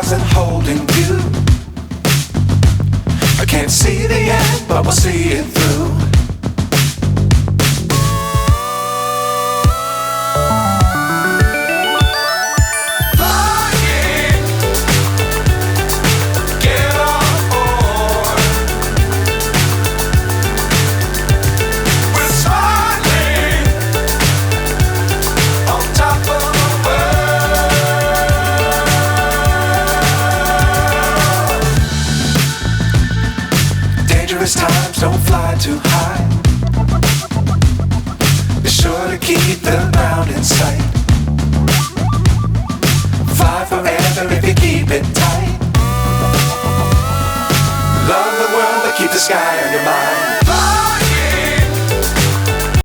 stars and holding you. I can't see the end, but we'll see it through. Times don't fly too high. Be sure to keep the ground in sight.